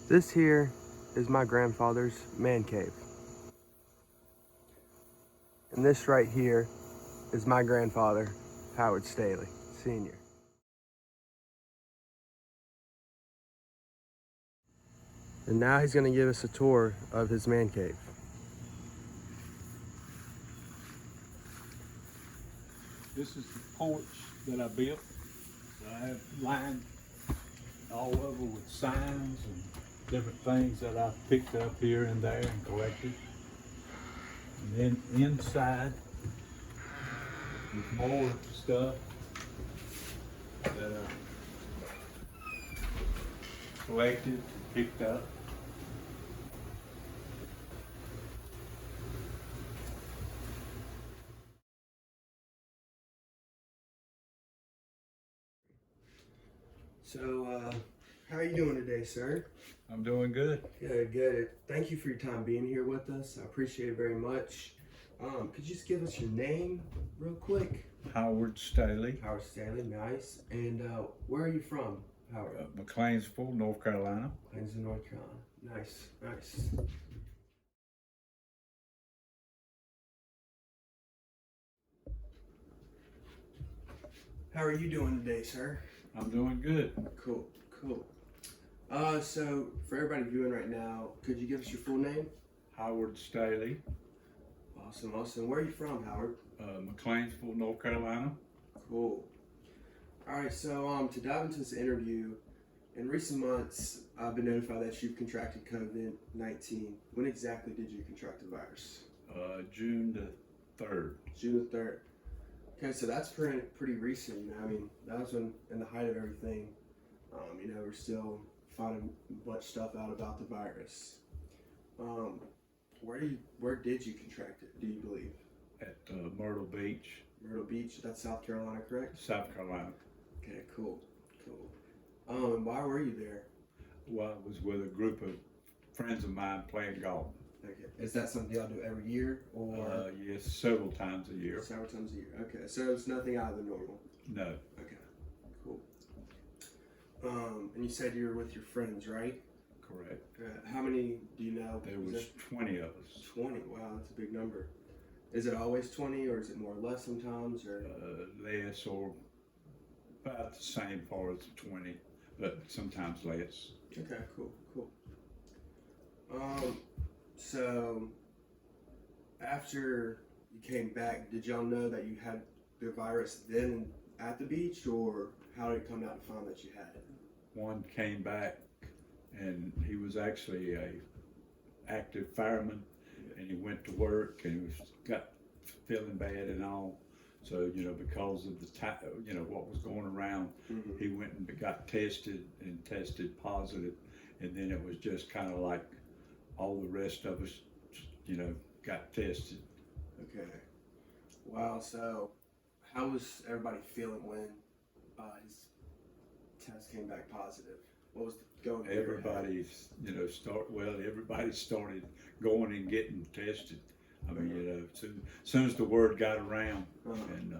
This here is my grandfather's man cave. And this right here is my grandfather, Howard Staley, Sr. And now he's gonna give us a tour of his man cave. This is the porch that I built. I have lined all over with signs and different things that I've picked up here and there and collected. And then inside is more stuff that I collected and picked up. So, how are you doing today, sir? I'm doing good. Good, good. Thank you for your time being here with us. I appreciate it very much. Could you just give us your name real quick? Howard Staley, Howard Stanley, nice. And where are you from, Howard? McLeansville, North Carolina. Plains, North Carolina. Nice, nice. How are you doing today, sir? I'm doing good. Cool, cool. So for everybody viewing right now, could you give us your full name? Howard Staley, Awesome, awesome. Where are you from, Howard? McLeansville, North Carolina. Cool. All right, so to dive into this interview, in recent months, I've been notified that you've contracted COVID-19. When exactly did you contract the virus? June the 3rd. June the 3rd. Okay, so that's pretty recent. You know, I mean, that was when in the height of everything. You know, we're still finding much stuff out about the virus. Where did you contract it? Do you believe? At Myrtle Beach, Myrtle Beach. That's South Carolina, correct? South Carolina. Okay, cool, cool. And why were you there? Well, I was with a group of friends of mine playing golf. Okay, is that something y'all do every year or Yes, several times a year. several times a year? Okay, so it's nothing out of the normal. No, Okay, cool. And you said you were with your friends, right? correct. How many do you know? There was 20 of us. 20. Wow, that's a big number. Is it always 20, or is it more or less sometimes? Or Less or about the same far as 20, but sometimes less. okay, cool, cool. So after you came back, did y'all know that you had the virus then at the beach, or how did it come out to find that you had it? One came back and he was actually a active fireman, and he went to work and he got feeling bad and all. So, you know, because of the time, you know, what was going around, Mm-hmm. he went and got tested and tested positive. And then it was just kind of like all the rest of us, you know, got tested. Okay. Wow. So, how was everybody feeling when his test came back positive? What was going through your head? Everybody's, you know, everybody started going and getting tested. I mean, you know, soon as the word got around, and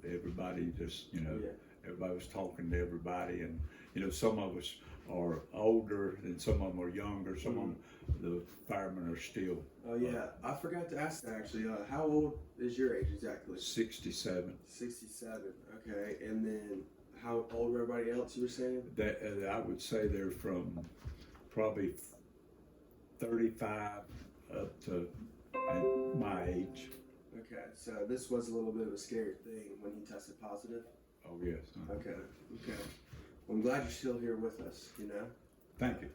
everybody just, you know, Yeah. everybody was talking to everybody, and you know, some of us are older and some of them are younger. Some of them, the firemen are still Oh yeah, I forgot to ask that actually. How old is your age exactly? 67. 67. Okay, and then how old were everybody else you were saying? That I would say they're from probably 35 up to my age. Okay, so this was a little bit of a scary thing when he tested positive. Oh yes. Okay, okay. Well, I'm glad you're still here with us. You know. Thank you.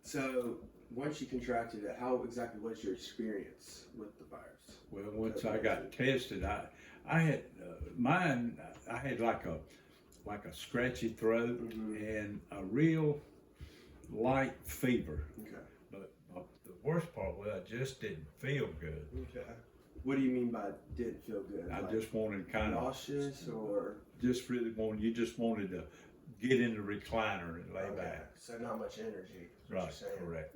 So once you contracted it, how exactly was your experience with the virus? Well, once I got tested, I had mine. I had like a scratchy throat and a real light fever. Okay. But the worst part was I just didn't feel good. Okay. What do you mean by didn't feel good? I Like just wanted kind of nauseous or just really wanted. You just wanted to get in the recliner and lay okay. back. So not much energy. Is what Right. you're saying. Correct.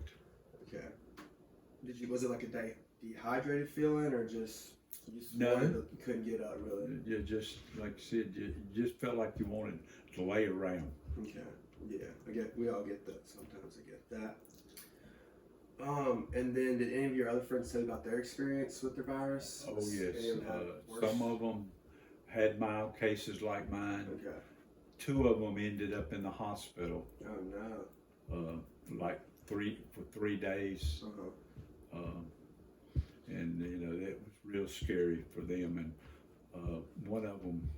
Okay. Was it like a dehydrated feeling or just You just No. you couldn't get up really. You just, like I said, you just felt like you wanted to lay around. Okay. Yeah, we all get that. Sometimes I get that. And then did any of your other friends tell you about their experience with the virus? Oh yes, Any of them had it worse? some of them had mild cases like mine. Okay. 2 of them ended up in the hospital. Oh no. Like for 3 days. Uh-huh. And you know, that was real scary for them. And one of them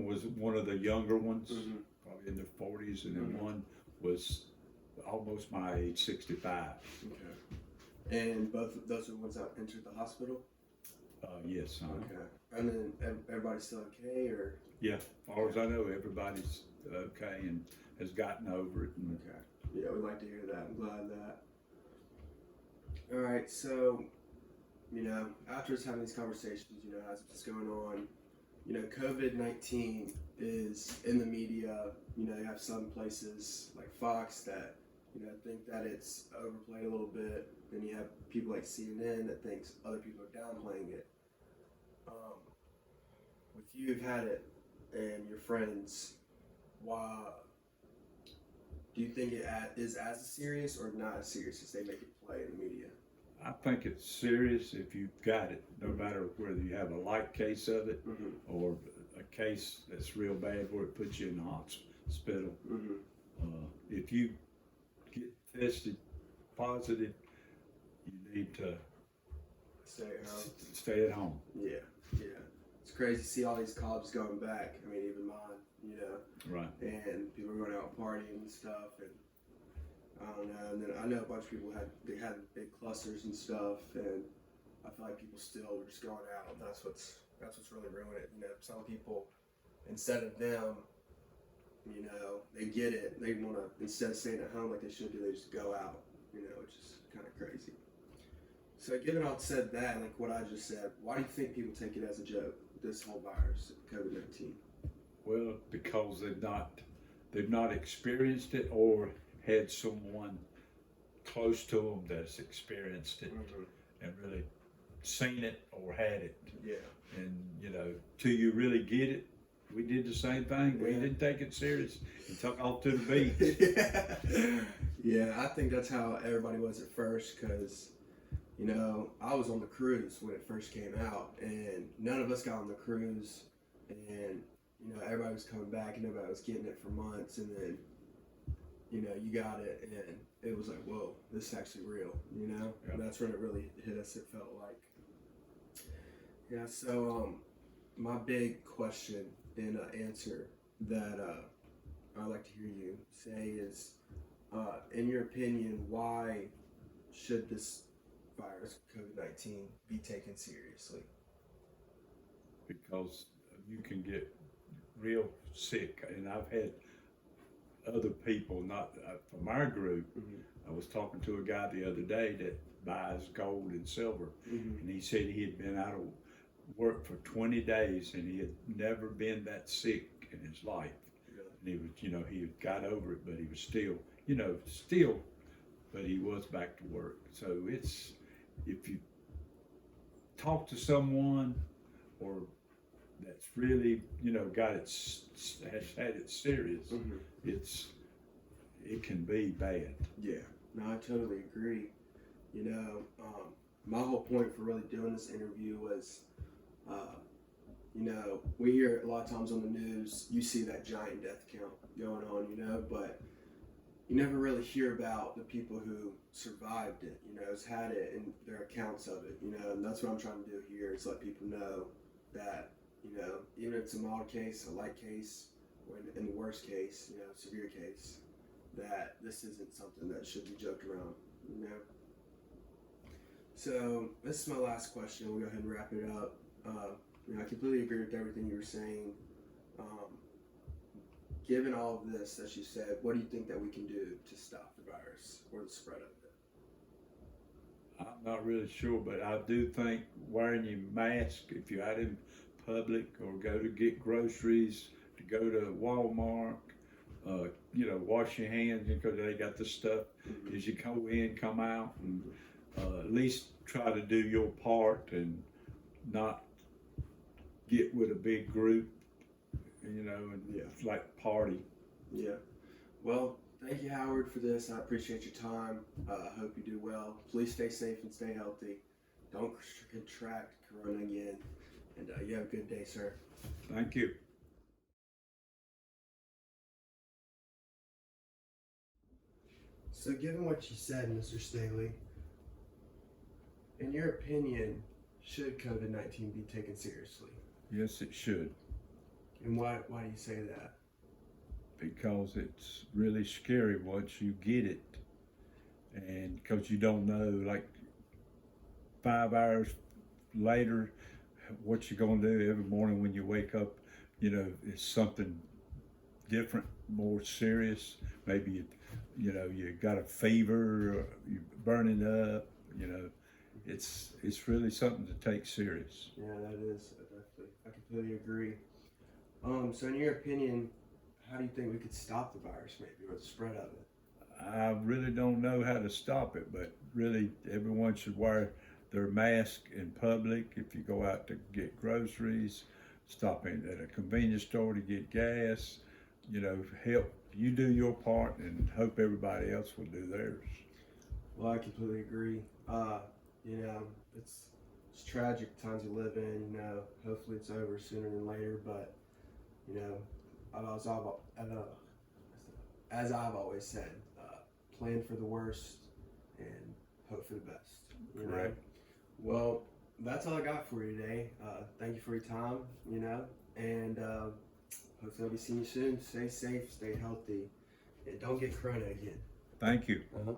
was one of the younger ones, Mm-hmm. probably in their 40s, and then Mhm. one was almost my age, 65. Okay. And both of those are the ones that entered the hospital? Yes. Okay. And then everybody's still okay, or? Yeah, as far as I know, everybody's okay and has gotten over it. And Okay. Yeah, we'd like to hear that. I'm glad that. All right, so, you know, after us having these conversations, you know, as it's going on, you know, COVID-19 is in the media. You know, you have some places like Fox that, you know, think that it's overplayed a little bit. Then you have people like CNN that thinks other people are downplaying it. With you've had it and your friends, why do you think it is as serious or not as serious as they make it play in the media? I think it's serious if you've got it, no matter whether you have a light case of it Mm-hmm. or a case that's real bad where it puts you in the hospital. Mm-hmm. If you get tested positive, you need to Stay at home. stay at home. Yeah. It's crazy to see all these colleges going back. I mean, even mine, you know. Right. And people are going out partying and stuff, and I don't know. And then I know a bunch of people had big clusters and stuff, and I feel like people still were just going out. And that's what's really ruining it. You know, some people, instead of them, you know, they get it. They want to, instead of staying at home like they should do, they just go out. You know, which is kind of crazy. So, given all said that, like what I just said, why do you think people take it as a joke? This whole virus, COVID-19. Well, because they've not experienced it or had someone close to them that's experienced it Mm-hmm. and really seen it or had it. Yeah. And you know, till you really get it, we did the same thing. We Yeah. didn't take it serious and took off to the beach. Yeah, I think that's how everybody was at first, because, you know, I was on the cruise when it first came out, and none of us got on the cruise, and, you know, everybody was coming back, and everybody was getting it for months, and then, you know, you got it, and it was like, whoa, this is actually real, you know? Yeah. And that's when it really hit us, it felt like. Yeah, so, my big question and answer that I'd like to hear you say is, in your opinion, why should this virus, COVID-19, be taken seriously? Because you can get real sick, and I've had other people, not from our group. Mm-hmm. I was talking to a guy the other day that buys gold and silver, Mm-hmm. and he said he had been out of work for 20 days and he had never been that sick in his life. Really? And he was, you know, he had got over it, but he was still, but he was back to work. So it's, if you talk to someone or that's really, you know, has had it serious, Mm-hmm. it can be bad. Yeah, no, I totally agree. You know, my whole point for really doing this interview was, you know, we hear a lot of times on the news, you see that giant death count going on, you know, but you never really hear about the people who survived it, you know, has had it and their accounts of it, you know, and that's what I'm trying to do here is let people know that, you know, even if it's a mild case, a light case, or in the worst case, you know, severe case, that this isn't something that should be joked around, you know. So this is my last question. We'll go ahead and wrap it up. You know, I completely agree with everything you were saying. Given all of this that you said, what do you think that we can do to stop the virus or the spread of it? I'm not really sure, but I do think wearing your mask if you're out in public or go to get groceries, to go to Walmart, you know, wash your hands because they got the stuff as you go in, come out, and at least try to do your part and not get with a big group, you know, and Yeah. like party. Yeah. Well, thank you, Howard, for this. I appreciate your time. I hope you do well. Please stay safe and stay healthy. Don't contract corona again. And you have a good day, sir. Thank you. So, given what you said, Mr. Staley, in your opinion, should COVID-19 be taken seriously? Yes, it should, And why do you say that? because it's really scary once you get it, and because you don't know, like 5 hours later, what you're gonna do every morning when you wake up. You know, it's something different, more serious. Maybe you got a fever, or you're burning up. You know, it's really something to take serious. Yeah, that is definitely. I completely agree. So in your opinion, how do you think we could stop the virus, maybe, or the spread of it? I really don't know how to stop it, but really everyone should wear their mask in public. If you go out to get groceries, stopping at a convenience store to get gas, you know, help you do your part and hope everybody else will do theirs. Well, I completely agree. You know, it's tragic times we live in. You know, hopefully it's over sooner than later. But you know, as I've always said, plan for the worst and hope for the best. You know? Correct. Well, that's all I got for you today. Thank you for your time. You know, and hopefully I'll be seeing you soon. Stay safe, stay healthy, and don't get corona again. Thank you. Uh-huh.